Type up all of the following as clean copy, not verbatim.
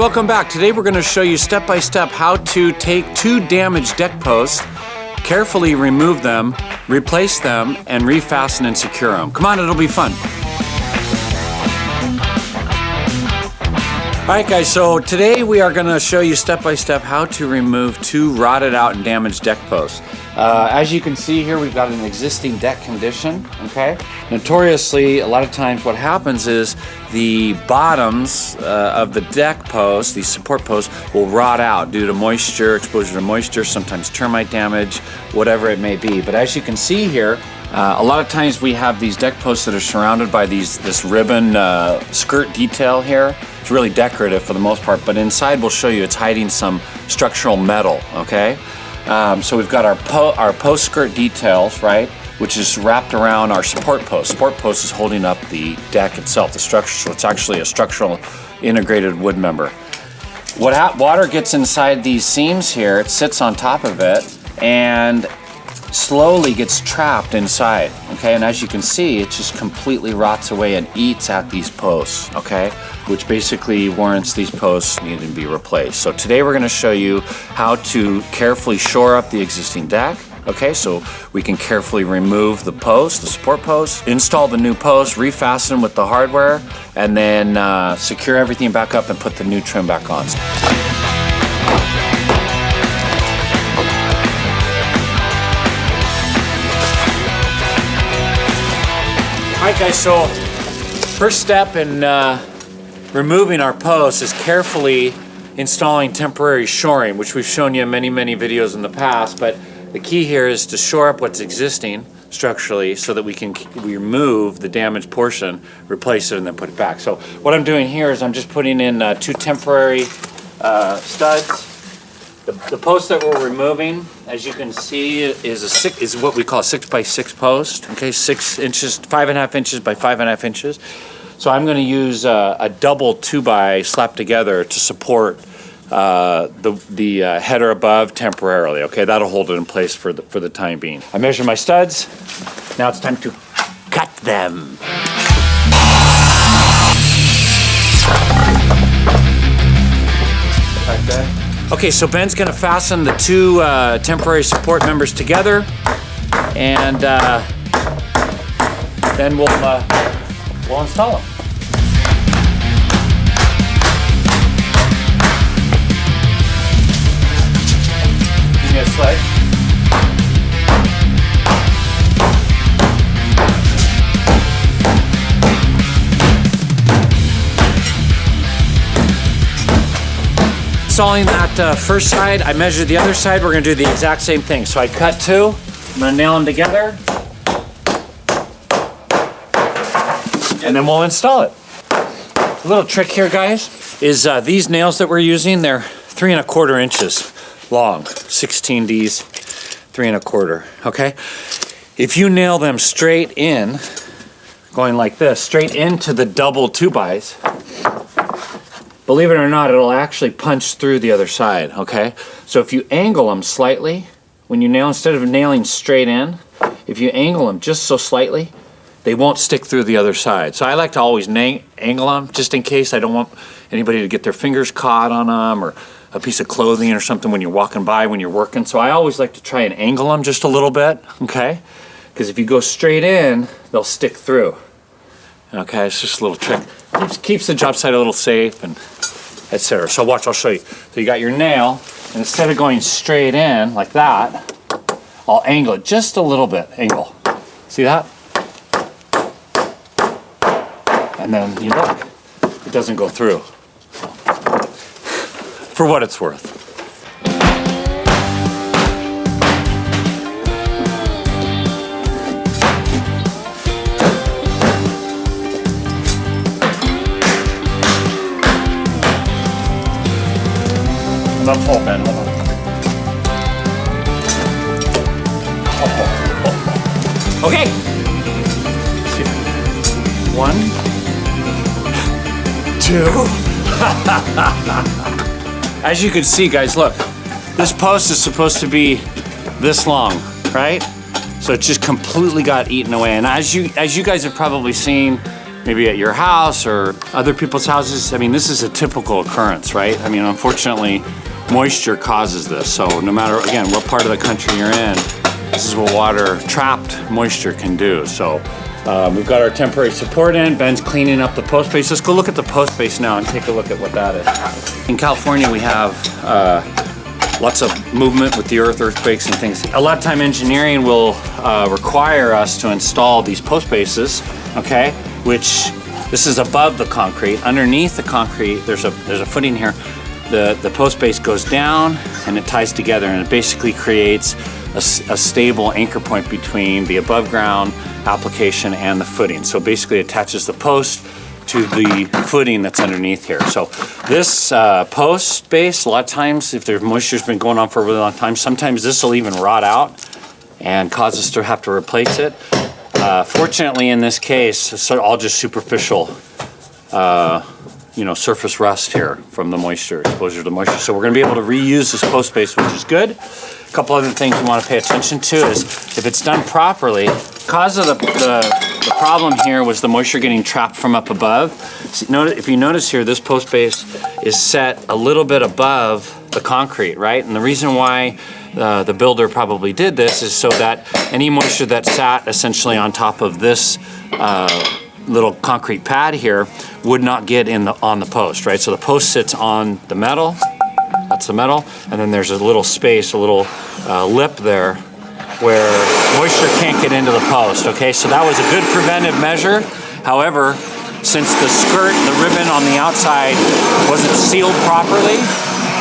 Welcome back. Today we're going to show you step by step how to take two damaged deck posts, carefully remove them, replace them, and refasten and secure them. Come on, it'll be fun. Alright guys, so today we are going to show you step by step how to remove two rotted out and damaged deck posts. As you can see here, we've got an existing deck condition, okay? Notoriously, a lot of times what happens is the bottoms of the deck posts, these support posts, will rot out due to moisture, exposure to moisture, sometimes termite damage, whatever it may be. But as you can see here, a lot of times we have these deck posts that are surrounded by this ribbon skirt detail here. It's really decorative for the most part, but inside we'll show you it's hiding some structural metal, okay? So we've got our post skirt details, right, which is wrapped around our support post. Support post is holding up the deck itself, the structure, so it's actually a structural integrated wood member. Water gets inside these seams here, it sits on top of it, and slowly gets trapped inside, okay? And as you can see, it just completely rots away and eats at these posts, okay? Which basically warrants these posts needing to be replaced. So today we're gonna show you how to carefully shore up the existing deck, okay? So we can carefully remove the post, the support post, install the new post, refasten with the hardware, and then secure everything back up and put the new trim back on. Alright guys, so first step in removing our posts is carefully installing temporary shoring, which we've shown you in many videos in the past, but the key here is to shore up what's existing structurally so that we can remove the damaged portion, replace it, and then put it back. So what I'm doing here is I'm just putting in two temporary studs. The post that we're removing, as you can see, is what we call a 6x6 post. Okay, 6 inches, 5.5 inches by 5.5 inches. So I'm going to use a double 2x slapped together to support the header above temporarily. Okay, that'll hold it in place for the time being. I measure my studs. Now it's time to cut them. Like that. Okay, so Ben's gonna fasten the two temporary support members together, and then we'll install them. Give me a sledge. Installing that first side, I measured the other side. We're going to do the exact same thing. So I cut two, I'm going to nail them together, and then we'll install it. A little trick here, guys, is these nails that we're using, they're 3 1/4 inches long, 16Ds, 3 1/4, okay? If you nail them straight in, going like this, straight into the double 2x, believe it or not, it'll actually punch through the other side, okay? So if you angle them slightly, when you nail, instead of nailing straight in, if you angle them just so slightly, they won't stick through the other side. So I like to always angle them, just in case I don't want anybody to get their fingers caught on them, or a piece of clothing or something when you're walking by, when you're working. So I always like to try and angle them just a little bit, okay? Because if you go straight in, they'll stick through. Okay, it's just a little trick. Keeps the job site a little safe, and etc. So watch, I'll show you. So you got your nail, and instead of going straight in like that, I'll angle it just a little bit. Angle. See that? And then you look, it doesn't go through. For what it's worth. Not full, Ben. Hold on. Okay. 1, 2. As you can see, guys, look. This post is supposed to be this long, right? So it just completely got eaten away. And as you guys have probably seen maybe at your house or other people's houses. I mean, this is a typical occurrence, right? I mean, unfortunately, moisture causes this. So no matter, again, what part of the country you're in, this is what water, trapped moisture can do. So we've got our temporary support in. Ben's cleaning up the post base. Let's go look at the post base now and take a look at what that is. In California, we have lots of movement with the earthquakes and things. A lot of time engineering will require us to install these post bases, okay? Which, this is above the concrete. Underneath the concrete, there's a footing here. The post base goes down and it ties together, and it basically creates a stable anchor point between the above ground application and the footing. So basically it attaches the post to the footing that's underneath here. So this post base, a lot of times if there's moisture's been going on for a really long time, sometimes this will even rot out and cause us to have to replace it. Fortunately in this case, it's all just superficial you know, surface rust here from the moisture, exposure to moisture. So we're gonna be able to reuse this post base, which is good. A couple other things we want to pay attention to is if it's done properly, cause of the problem here was the moisture getting trapped from up above. So if you notice here, this post base is set a little bit above the concrete, right? And the reason why the builder probably did this is so that any moisture that sat essentially on top of this little concrete pad here would not get on the post, right? So the post sits on the metal. That's the metal, and then there's a little space, a little lip there where moisture can't get into the post, okay? So that was a good preventive measure. However, since the skirt, the ribbon on the outside wasn't sealed properly,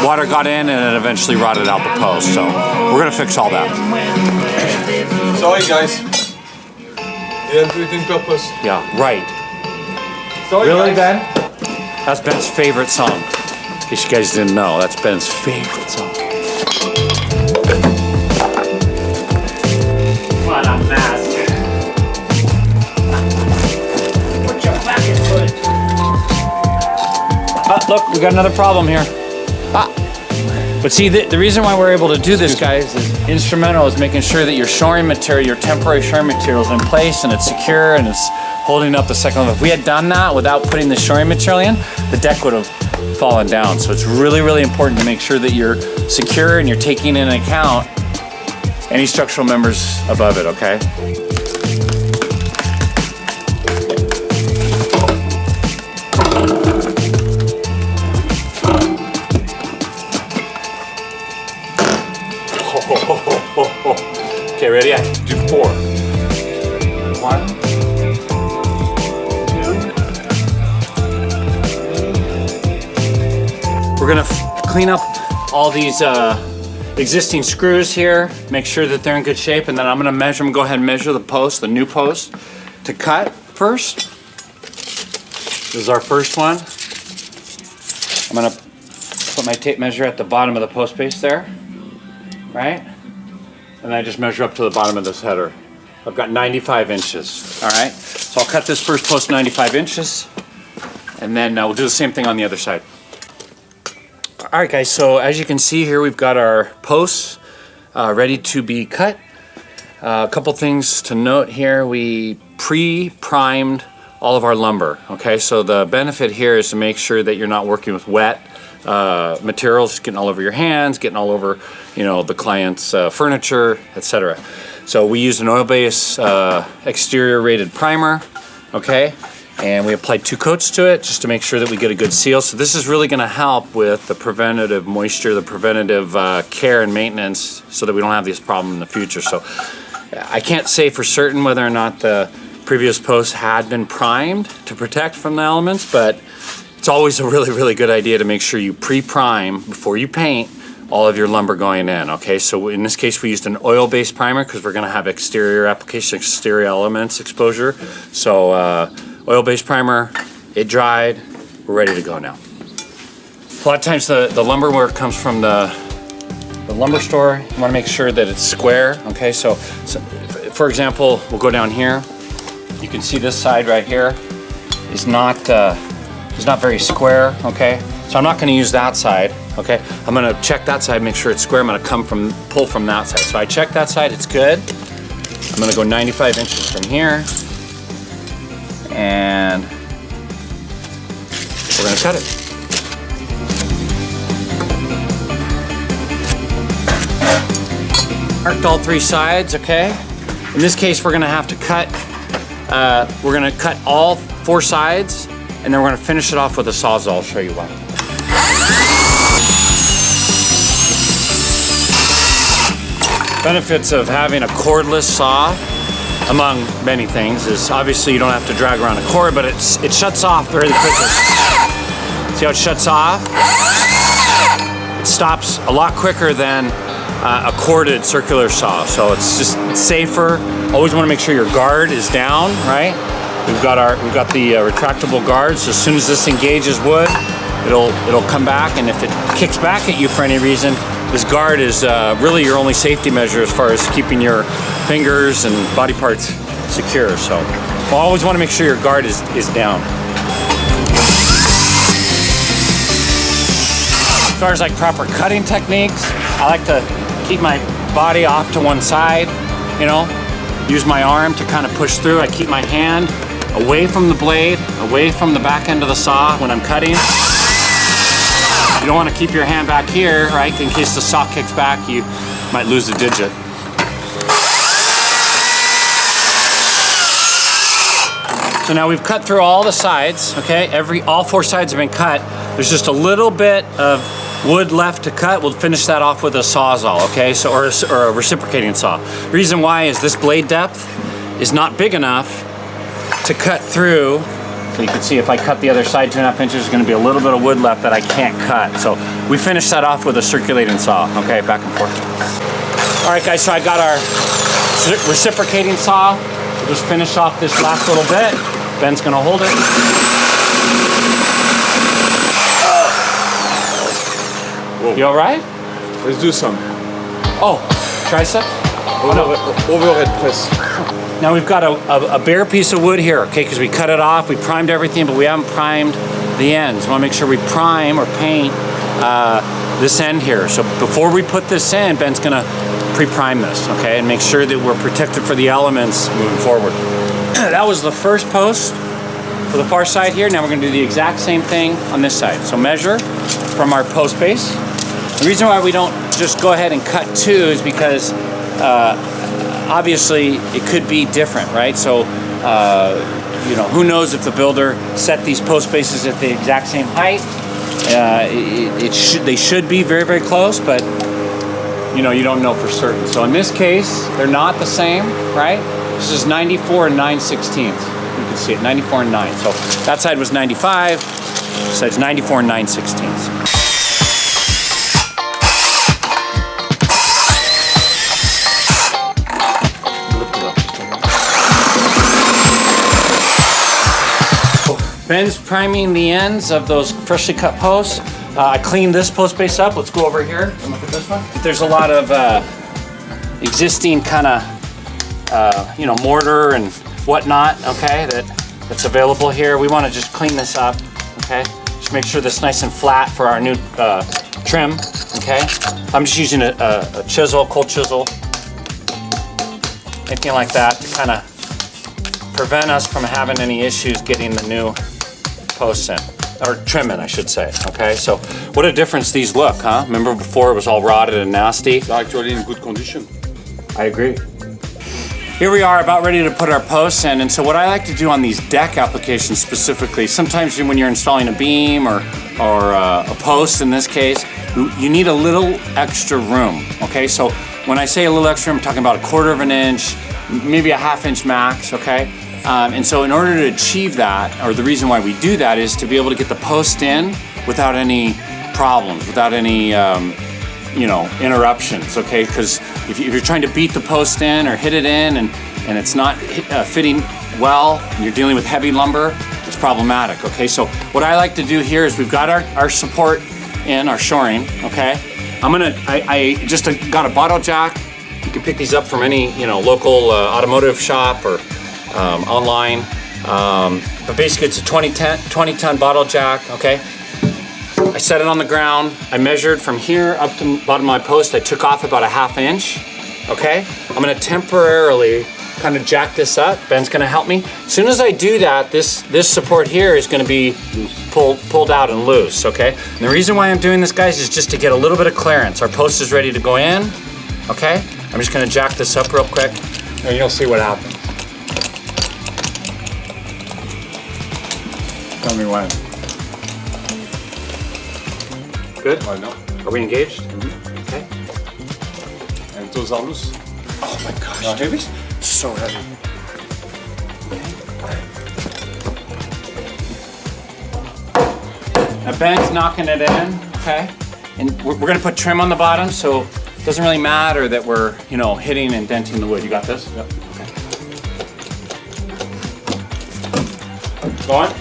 water got in and it eventually rotted out the post. So we're gonna fix all that. Sorry guys, you didn't do it on purpose. Yeah, right. Sorry, really, guys. Ben? That's Ben's favorite song. In case you guys didn't know, that's Ben's favorite song. What a master. Put your back into it. Look, we got another problem here. But see, the reason why we're able to do this, guys, is instrumental is making sure that your shoring material, your temporary shoring material is in place and it's secure and it's holding up the second level. If we had done that without putting the shoring material in, the deck would have fallen down. So it's really, really important to make sure that you're secure and you're taking into account any structural members above it, okay? Okay, ready? I do 4. 1, 2. We're gonna clean up all these existing screws here, make sure that they're in good shape, and then I'm gonna measure them, go ahead and measure the post, the new post, to cut first. This is our first one. I'm gonna put my tape measure at the bottom of the post base there, right? And I just measure up to the bottom of this header. I've got 95 inches, all right? So I'll cut this first post 95 inches, and then we'll do the same thing on the other side. All right, guys, so as you can see here, we've got our posts ready to be cut. A couple things to note here. We pre-primed all of our lumber, okay? So the benefit here is to make sure that you're not working with wet materials, getting all over your hands, getting all over, you know, the client's furniture, etc. So we used an oil-based exterior rated primer, okay? And we applied 2 coats to it just to make sure that we get a good seal. So this is really gonna help with the preventative moisture, the preventative care and maintenance so that we don't have this problem in the future. So I can't say for certain whether or not the previous post had been primed to protect from the elements, but it's always a really, really good idea to make sure you pre-prime before you paint all of your lumber going in, okay? So in this case, we used an oil-based primer because we're gonna have exterior application, exterior elements exposure. So oil-based primer, it dried, we're ready to go now. A lot of times the lumber where it comes from the lumber store, you wanna make sure that it's square, okay? So for example, we'll go down here. You can see this side right here is not very square, okay? So I'm not gonna use that side, okay? I'm gonna check that side, make sure it's square. I'm gonna pull from that side. So I check that side, it's good. I'm gonna go 95 inches from here. and we're gonna cut it. Marked all 3 sides, okay? In this case, we're gonna have to cut, all 4 sides, and then we're gonna finish it off with a Sawzall. I'll show you why. Benefits of having a cordless saw, among many things, is obviously you don't have to drag around a cord, but it shuts off very quickly. See how it shuts off? It stops a lot quicker than a corded circular saw, so it's just safer. Always want to make sure your guard is down, right? We've got the retractable guards. So as soon as this engages wood, it'll come back, and if it kicks back at you for any reason, this guard is really your only safety measure as far as keeping your fingers and body parts secure. So you always want to make sure your guard is down. As far as like proper cutting techniques, I like to keep my body off to one side, you know, use my arm to kind of push through. I keep my hand away from the blade, away from the back end of the saw when I'm cutting. You don't want to keep your hand back here, right? In case the saw kicks back, you might lose a digit. So now we've cut through all the sides, okay? All 4 sides have been cut. There's just a little bit of wood left to cut. We'll finish that off with a Sawzall, okay? So, or a reciprocating saw. Reason why is this blade depth is not big enough to cut through. So you can see if I cut the other side 2.5 inches, there's gonna be a little bit of wood left that I can't cut. So we finish that off with a circulating saw, okay? Back and forth. All right, guys, so I got our reciprocating saw. We'll just finish off this last little bit. Ben's gonna hold it. You all right? Let's do some. Oh, tricep? Overhead press. Now we've got a bare piece of wood here, okay, because we cut it off, we primed everything, but we haven't primed the ends. We want to make sure we prime or paint this end here. So before we put this in, Ben's gonna pre-prime this, okay, and make sure that we're protected for the elements moving forward. That was the first post for the far side here. Now we're gonna do the exact same thing on this side. So measure from our post base. The reason why we don't just go ahead and cut 2 is because obviously it could be different, right? So, you know, who knows if the builder set these post bases at the exact same height. They should be very, very close, but you know, you don't know for certain. So in this case, they're not the same, right? This is 94 and 9/16. You can see it, 94 and 9. So that side was 95, this side's 94 and 9/16. Ben's priming the ends of those freshly cut posts. I cleaned this post base up. Let's go over here and look at this one. There's a lot of existing kind of, you know, mortar and whatnot, okay, that's available here. We want to just clean this up, okay? Just make sure this is nice and flat for our new trim, okay? I'm just using a chisel, cold chisel, anything like that to kind of prevent us from having any issues getting the new posts in, or trimming, I should say, okay? So what a difference these look, huh? Remember before it was all rotted and nasty? They're actually in good condition. I agree. Here we are about ready to put our posts in, and so what I like to do on these deck applications specifically, sometimes when you're installing a beam or a post in this case, you need a little extra room, okay? So when I say a little extra room, I'm talking about 1/4 inch, maybe a 1/2 inch max, okay? And so in order to achieve that, or the reason why we do that, is to be able to get the post in without any problems, without any you know, interruptions, okay? Because if you're trying to beat the post in or hit it in and it's not fitting well, and you're dealing with heavy lumber, it's problematic, okay? So what I like to do here is we've got our support in, our shoring, okay? I just got a bottle jack. You can pick these up from any, you know, local automotive shop or online. But basically it's a 20-ton bottle jack, okay? I set it on the ground. I measured from here up to the bottom of my post. I took off about a 1/2 inch, okay? I'm gonna temporarily kind of jack this up. Ben's gonna help me. As soon as I do that, this support here is gonna be pulled out and loose, okay? And the reason why I'm doing this, guys, is just to get a little bit of clearance. Our post is ready to go in, okay? I'm just gonna jack this up real quick, and you'll see what happens. Tell me when. Good? Right now. Are we engaged? Okay. And those are loose. Oh my gosh, Not dude. heavy? So heavy. Now Ben's knocking it in, okay? And we're gonna put trim on the bottom, so it doesn't really matter that we're, you know, hitting and denting the wood. You got this? Yep. Okay. Go on.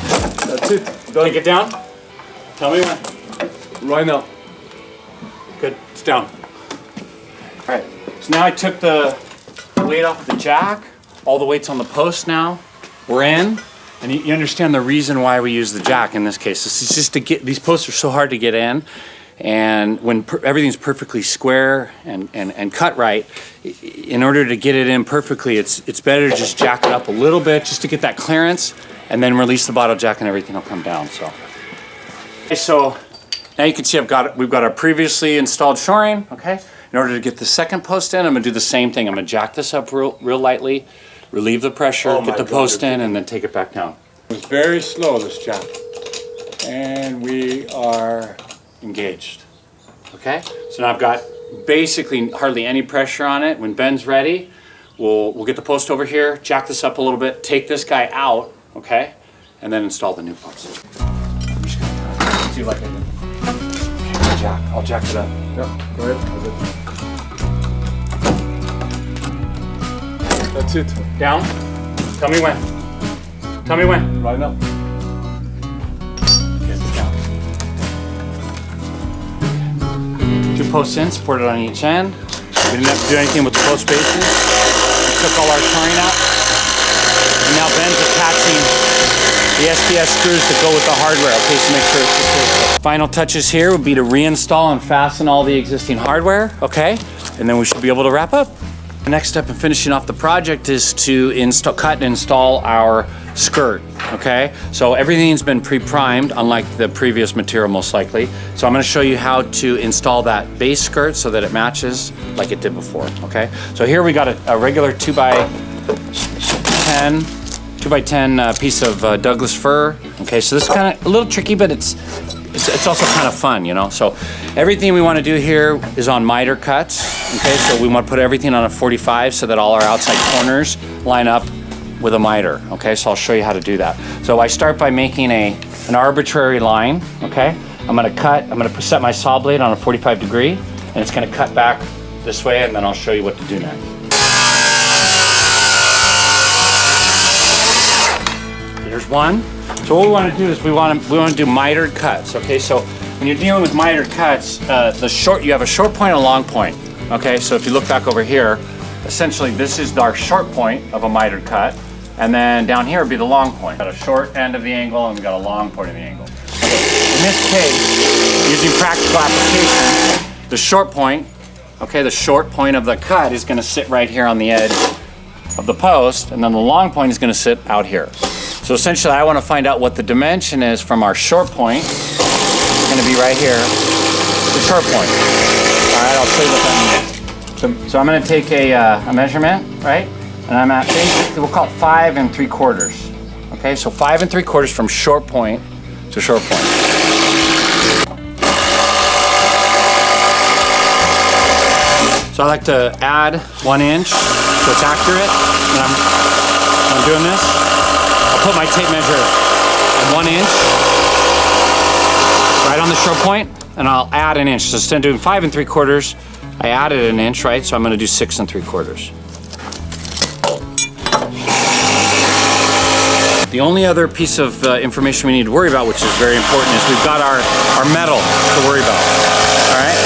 That's it. Can you get down? Tell me when. Right now. Good, it's down. All right, so now I took the weight off the jack. All the weight's on the post now. We're in, and you understand the reason why we use the jack in this case. This is just to get, these posts are so hard to get in, and when everything's perfectly square and cut right, in order to get it in perfectly, it's better to just jack it up a little bit just to get that clearance, and then release the bottle jack and everything will come down, so. Okay, so now you can see we've got our previously installed shoring, okay? In order to get the second post in, I'm gonna do the same thing. I'm gonna jack this up real lightly, relieve the pressure, Oh get my the God, post you're in, and then take it back down. It's very slow, this jack. And we are engaged, okay? So now I've got basically hardly any pressure on it. When Ben's ready, we'll get the post over here, jack this up a little bit, take this guy out, okay? And then install the new post. I'm just gonna see like I did. Jack, I'll jack it up. Yeah, go ahead. That's it. Down. Tell me when. Tell me when. Right now. Get it down. 2 posts in, supported on each end. We didn't have to do anything with the post bases. We took all our shoring out. And now Ben's attaching the SPS screws to go with the hardware, okay, so make sure it's secure. Final touches here would be to reinstall and fasten all the existing hardware, okay? And then we should be able to wrap up. The next step in finishing off the project is to cut and install our skirt, okay? So everything's been pre-primed, unlike the previous material most likely. So I'm gonna show you how to install that base skirt so that it matches like it did before, okay? So here we got a regular 2x10 piece of Douglas fir. Okay, so this is kind of a little tricky, but it's also kind of fun, you know? So everything we want to do here is on miter cuts. Okay, so we want to put everything on a 45 so that all our outside corners line up with a miter. Okay, so I'll show you how to do that. So I start by making an arbitrary line. Okay, I'm going to set my saw blade on a 45 degree, and it's going to cut back this way, and then I'll show you what to do next. Here's one. So what we want to do is we want to do mitered cuts. Okay, so when you're dealing with mitered cuts, you have a short point and a long point. Okay, so if you look back over here, essentially this is our short point of a mitered cut, and then down here would be the long point. We've got a short end of the angle and we've got a long point of the angle. Okay. In this case, using practical application, the short point, okay, the short point of the cut is going to sit right here on the edge of the post, and then the long point is going to sit out here. So essentially I want to find out what the dimension is from our short point. It's going to be right here, the short point. All right, I'll show you what that means. So I'm going to take a measurement, right? And I'm at basically, we'll call it 5 3/4. Okay, so 5 3/4 from short point to short point. So I like to add 1 inch so it's accurate. And I'm doing this. I'll put my tape measure at 1 inch right on the short point, and I'll add 1 inch. So instead of doing 5 3/4, I added 1 inch, right? So I'm going to do 6 3/4. The only other piece of information we need to worry about, which is very important, is we've got our metal to worry about. All right.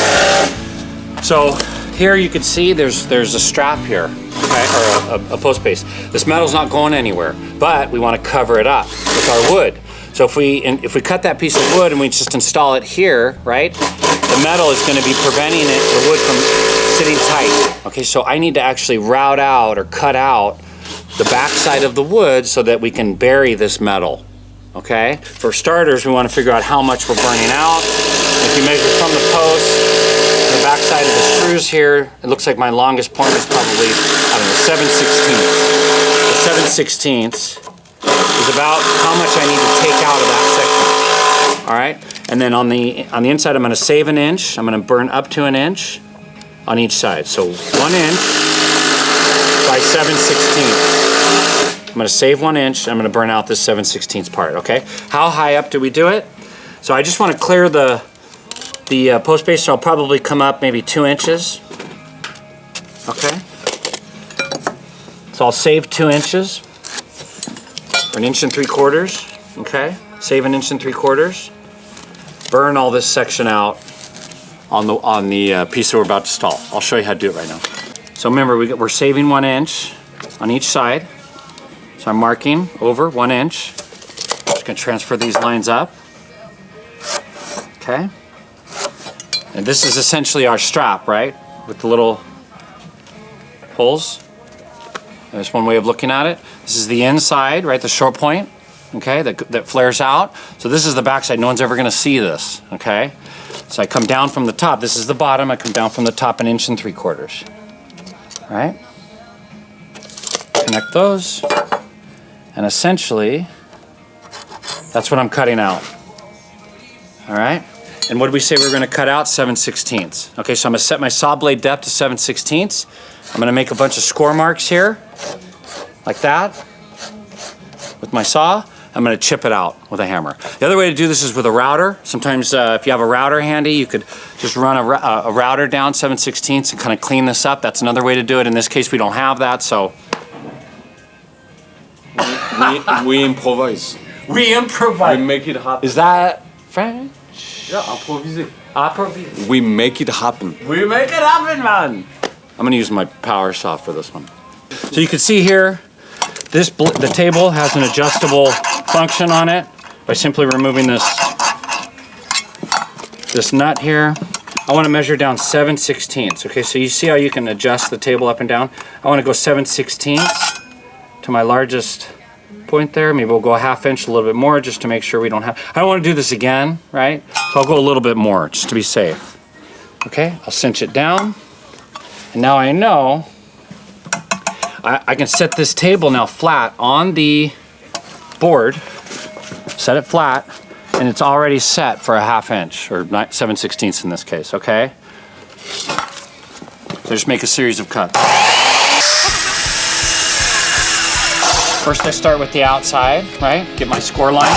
So here you can see there's a strap here, okay, or a post base. This metal's not going anywhere, but we want to cover it up with our wood. So if we cut that piece of wood and we just install it here, right, the metal is going to be preventing the wood from sitting tight. Okay, so I need to actually route out or cut out the back side of the wood so that we can bury this metal. Okay? For starters, we want to figure out how much we're burning out. If you measure from the post, the back side of the screws here, it looks like my longest point is probably, I don't know, 7/16. The 7/16 is about how much I need to take out of that section. All right? And then on the inside, I'm going to save an inch. I'm going to burn up to an inch on each side. So 1 inch by 7/16. I'm going to save 1 inch. I'm going to burn out this 7/16 part, okay? How high up do we do it? So I just want to clear the post base, so I'll probably come up maybe 2 inches. Okay? So I'll save 2 inches, or 1 3/4 inches, okay? Save 1 3/4 inches. Burn all this section out on the piece that we're about to install. I'll show you how to do it right now. So remember, we're saving 1 inch on each side. So I'm marking over 1 inch. Just gonna transfer these lines up. Okay. And this is essentially our strap, right? With the little holes. That's one way of looking at it. This is the inside, right? The short point, okay, that flares out. So this is the back side. No one's ever gonna see this, okay? So I come down from the top. This is the bottom. I come down from the top 1 3/4 inches. All right? Connect those. And essentially, that's what I'm cutting out. All right? And what did we say we were going to cut out? 7/16. Okay, so I'm going to set my saw blade depth to 7/16. I'm going to make a bunch of score marks here, like that, with my saw. I'm going to chip it out with a hammer. The other way to do this is with a router. Sometimes if you have a router handy, you could just run a router down 7/16 and kind of clean this up. That's another way to do it. In this case, we don't have that, so... We improvise. We improvise. We make it happen. Is that French? Yeah, improviser. Improvise. We make it happen. We make it happen, man. I'm gonna use my power saw for this one. So you can see here, the table has an adjustable function on it by simply removing this nut here. I want to measure down 7/16. Okay, so you see how you can adjust the table up and down? I want to go 7/16 to my largest point there. Maybe we'll go a 1/2 inch, a little bit more, just to make sure we don't have... I don't want to do this again, right? So I'll go a little bit more, just to be safe. Okay, I'll cinch it down. And now I know I can set this table now flat on the board, set it flat, and it's already set for a 1/2 inch, or 7/16 in this case, okay? So just make a series of cuts. First I start with the outside, right? Get my score line.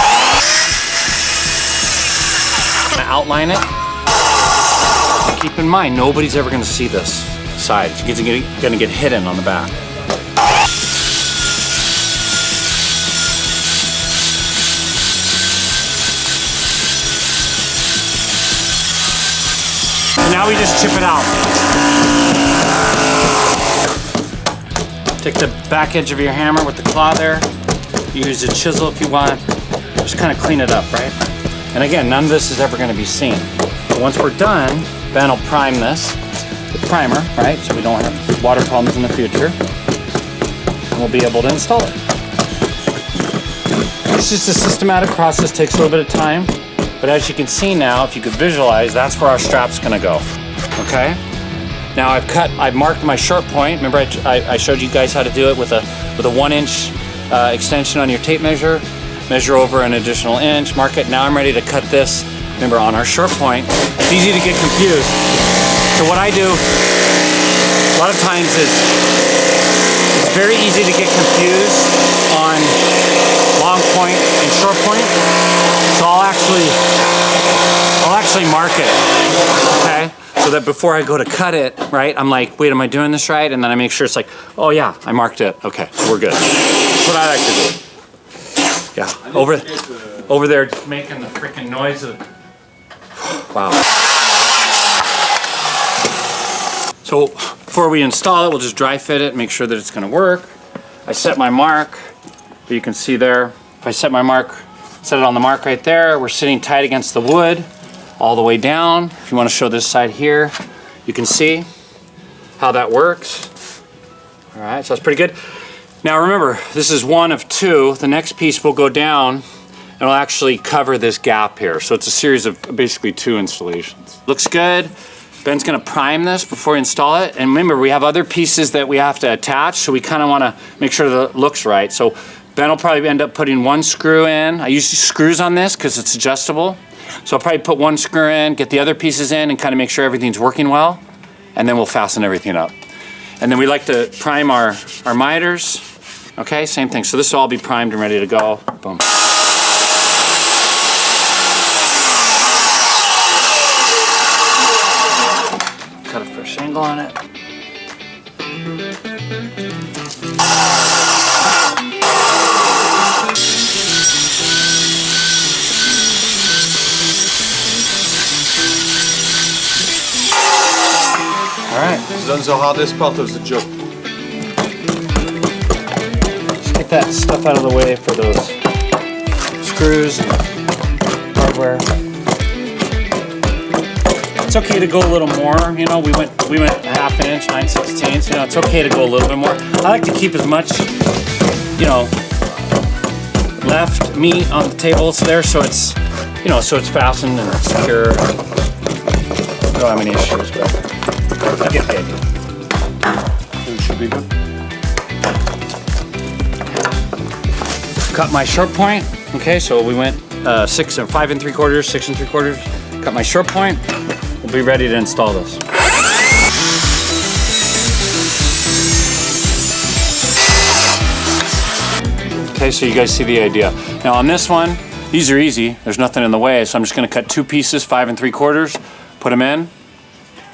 I'm gonna outline it. Keep in mind, nobody's ever gonna see this side. It's gonna get hidden on the back. So now we just chip it out. Take the back edge of your hammer with the claw there. Use a chisel if you want. Just kind of clean it up, right? And again, none of this is ever going to be seen. But once we're done, Ben will prime this with primer, right? So we don't have water problems in the future. And we'll be able to install it. It's just a systematic process, takes a little bit of time. But as you can see now, if you could visualize, that's where our strap's going to go, okay? Now I've marked my short point. Remember I showed you guys how to do it with a 1 inch extension on your tape measure. Measure over an additional inch, mark it. Now I'm ready to cut this, remember, on our short point. It's easy to get confused. So what I do a lot of times is, it's very easy to get confused on long point and short point. So I'll actually mark it, okay? So that before I go to cut it, right, I'm like, wait, am I doing this right? And then I make sure it's like, oh yeah, I marked it. Okay, so we're good. That's what I like to do. Yeah, over there making the freaking noise of... Wow. So before we install it, we'll just dry fit it, make sure that it's gonna work. I set my mark, but you can see there, if I set my mark, set it on the mark right there, we're sitting tight against the wood, all the way down. If you want to show this side here, you can see how that works. All right, so that's pretty good. Now remember, this is one of two. The next piece will go down and will actually cover this gap here. So it's a series of basically 2 installations. Looks good. Ben's gonna prime this before we install it. And remember, we have other pieces that we have to attach, so we kinda wanna make sure that it looks right. So Ben will probably end up putting 1 screw in. I use screws on this because it's adjustable. So I'll probably put 1 screw in, get the other pieces in, and kind of make sure everything's working well, and then we'll fasten everything up. And then we like to prime our miters. Okay, same thing. So this will all be primed and ready to go. Boom. Cut a fresh angle on it. Alright. That's the hardest part of the job. Just get that stuff out of the way for those screws and hardware. It's okay to go a little more, you know, we went 1/2 inch, 9/16, you know, it's okay to go a little bit more. I like to keep as much, you know, left meat on the tables there so it's, you know, so it's fastened and secure. I don't have any issues, but I get the idea. It should be good. Cut my short point. Okay, so we went 5 3/4, 6 3/4. Cut my short point. We'll be ready to install this. Okay, so you guys see the idea. Now on this one, these are easy. There's nothing in the way, so I'm just gonna cut 2 pieces, 5 3/4, put them in,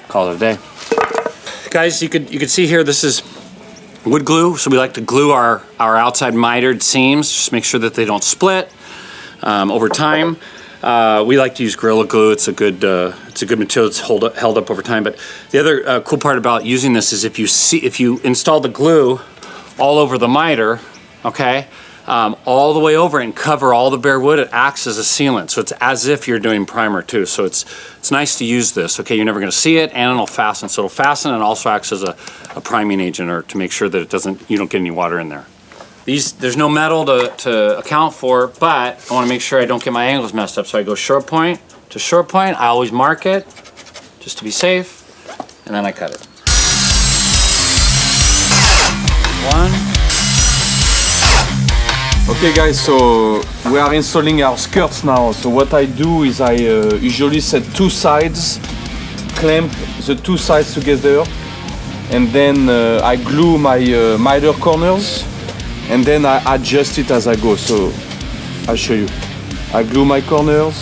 call it a day. Guys, you could see here, this is wood glue, so we like to glue our outside mitered seams, just make sure that they don't split over time. We like to use Gorilla Glue. It's a good material. It's held up over time. But the other cool part about using this is if you install the glue all over the miter, okay, all the way over and cover all the bare wood, it acts as a sealant. So it's as if you're doing primer too. So it's nice to use this. Okay, you're never going to see it, and it'll fasten. So it'll fasten and also acts as a priming agent, or to make sure that you don't get any water in there. There's no metal to account for, but I want to make sure I don't get my angles messed up. So I go short point to short point. I always mark it just to be safe, and then I cut it. 1. Okay guys, so we are installing our skirts now. So what I do is I usually set 2 sides, clamp the 2 sides together, and then I glue my miter corners, and then I adjust it as I go. So I'll show you. I glue my corners.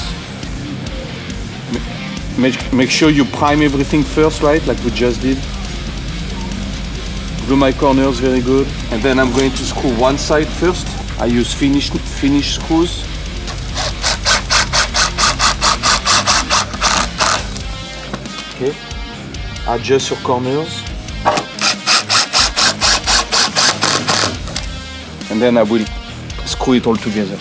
Make sure you prime everything first, right? Like we just did. Glue my corners very good. And then I'm going to screw one side first. I use finish screws. Okay. Adjust your corners. And then I will screw it all together.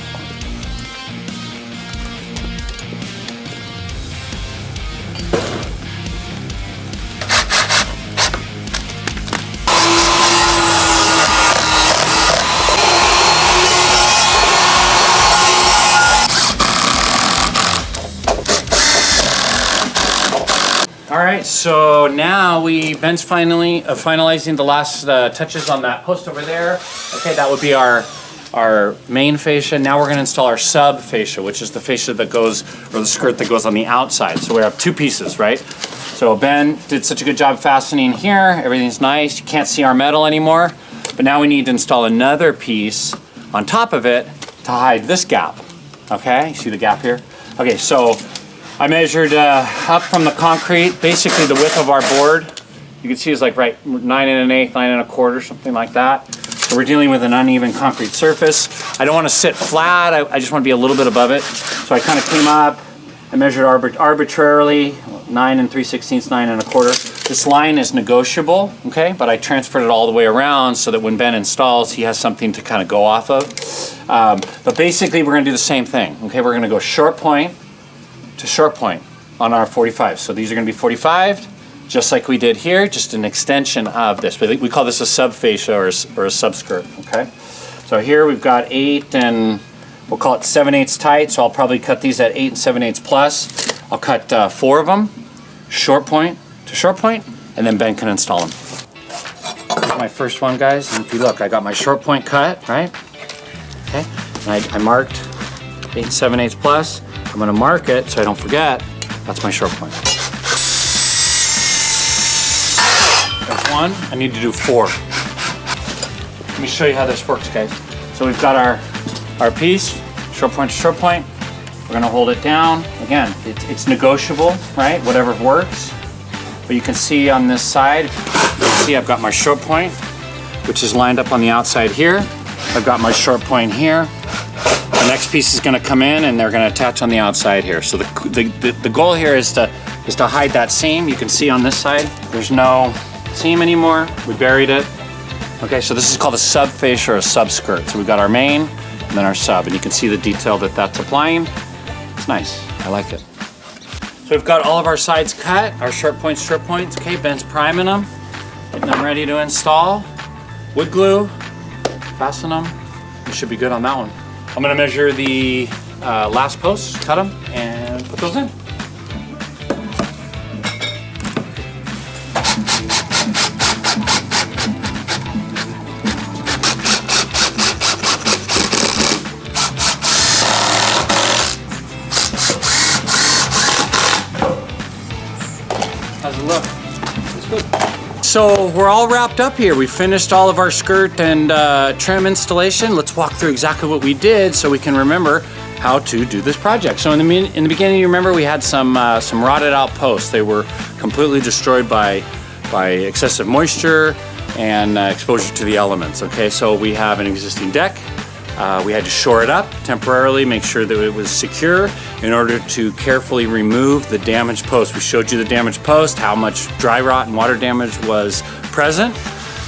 All right, so now Ben's finally finalizing the last touches on that post over there. Okay, that would be our main fascia. Now we're gonna install our sub fascia, which is the fascia that goes, or the skirt that goes on the outside. So we have 2 pieces, right? So Ben did such a good job fastening here. Everything's nice. You can't see our metal anymore. But now we need to install another piece on top of it to hide this gap. Okay, you see the gap here? Okay, so I measured up from the concrete, basically the width of our board. You can see it's like right 9 1/8, 9 1/4, something like that. So we're dealing with an uneven concrete surface. I don't want to sit flat, I just want to be a little bit above it. So I kind of came up, I measured arbitrarily, 9 3/16, 9 1/4. This line is negotiable, okay, but I transferred it all the way around so that when Ben installs, he has something to kind of go off of. But basically we're gonna do the same thing, okay? We're gonna go short point to short point on our 45. So these are gonna be 45, just like we did here, just an extension of this. We call this a subfascia or a subskirt, okay? So here we've got 8 and we'll call it 7/8 tight, so I'll probably cut these at 8 7/8 plus. I'll cut 4 of them, short point to short point, and then Ben can install them. Here's my first one, guys, and if you look, I got my short point cut, right? Okay, and I marked 8 7/8 plus. I'm gonna mark it so I don't forget. That's my short point. There's one. I need to do 4. Let me show you how this works, guys. So we've got our piece, short point to short point. We're gonna hold it down. Again, it's negotiable, right? Whatever works. But you can see on this side, you can see I've got my short point, which is lined up on the outside here. I've got my short point here. The next piece is gonna come in and they're gonna attach on the outside here. So the goal here is to hide that seam. You can see on this side, there's no seam anymore. We buried it. Okay, so this is called a subface or a subskirt. So we've got our main and then our sub, and you can see the detail that that's applying. It's nice, I like it. So we've got all of our sides cut, our short points. Okay, Ben's priming them, getting them ready to install. Wood glue, fasten them. We should be good on that one. I'm gonna measure the last posts, cut them, and put those in. How's it look? It's good. So we're all wrapped up here. We finished all of our skirt and trim installation. Let's walk through exactly what we did so we can remember how to do this project. So in the beginning, you remember we had some rotted out posts. They were completely destroyed by excessive moisture and exposure to the elements. Okay, so we have an existing deck. We had to shore it up temporarily, make sure that it was secure in order to carefully remove the damaged post. We showed you the damaged post, how much dry rot and water damage was present.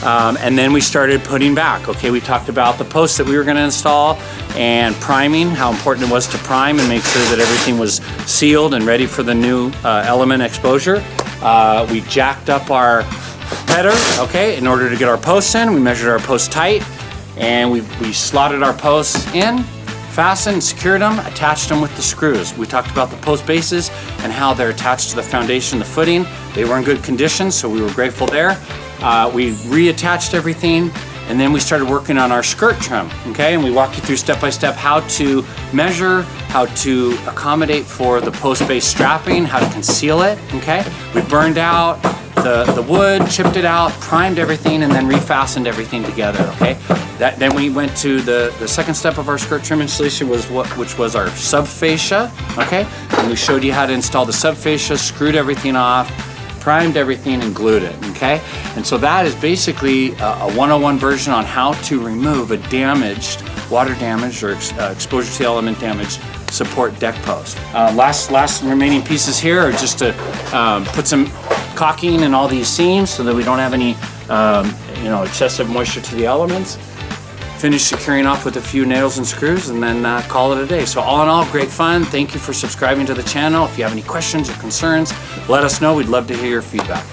And then we started putting back. Okay, we talked about the posts that we were gonna install and priming, how important it was to prime and make sure that everything was sealed and ready for the new element exposure. We jacked up our header, okay, in order to get our posts in. We measured our posts tight. And we slotted our posts in, fastened, secured them, attached them with the screws. We talked about the post bases and how they're attached to the foundation, the footing. They were in good condition, so we were grateful there. We reattached everything, and then we started working on our skirt trim, okay? And we walked you through step by step how to measure, how to accommodate for the post base strapping, how to conceal it, okay? We burned out the wood, chipped it out, primed everything, and then refastened everything together, okay? Then we went to the second step of our skirt trim installation, which was our subfascia, okay? And we showed you how to install the subfascia, screwed everything off, primed everything, and glued it, okay? And so that is basically a 101 version on how to remove a damaged, water damaged or exposure to element damaged support deck post. Last remaining pieces here are just to put some caulking in all these seams so that we don't have any excessive moisture to the elements. Finish securing off with a few nails and screws, and then call it a day. So all in all, great fun. Thank you for subscribing to the channel. If you have any questions or concerns, let us know. We'd love to hear your feedback.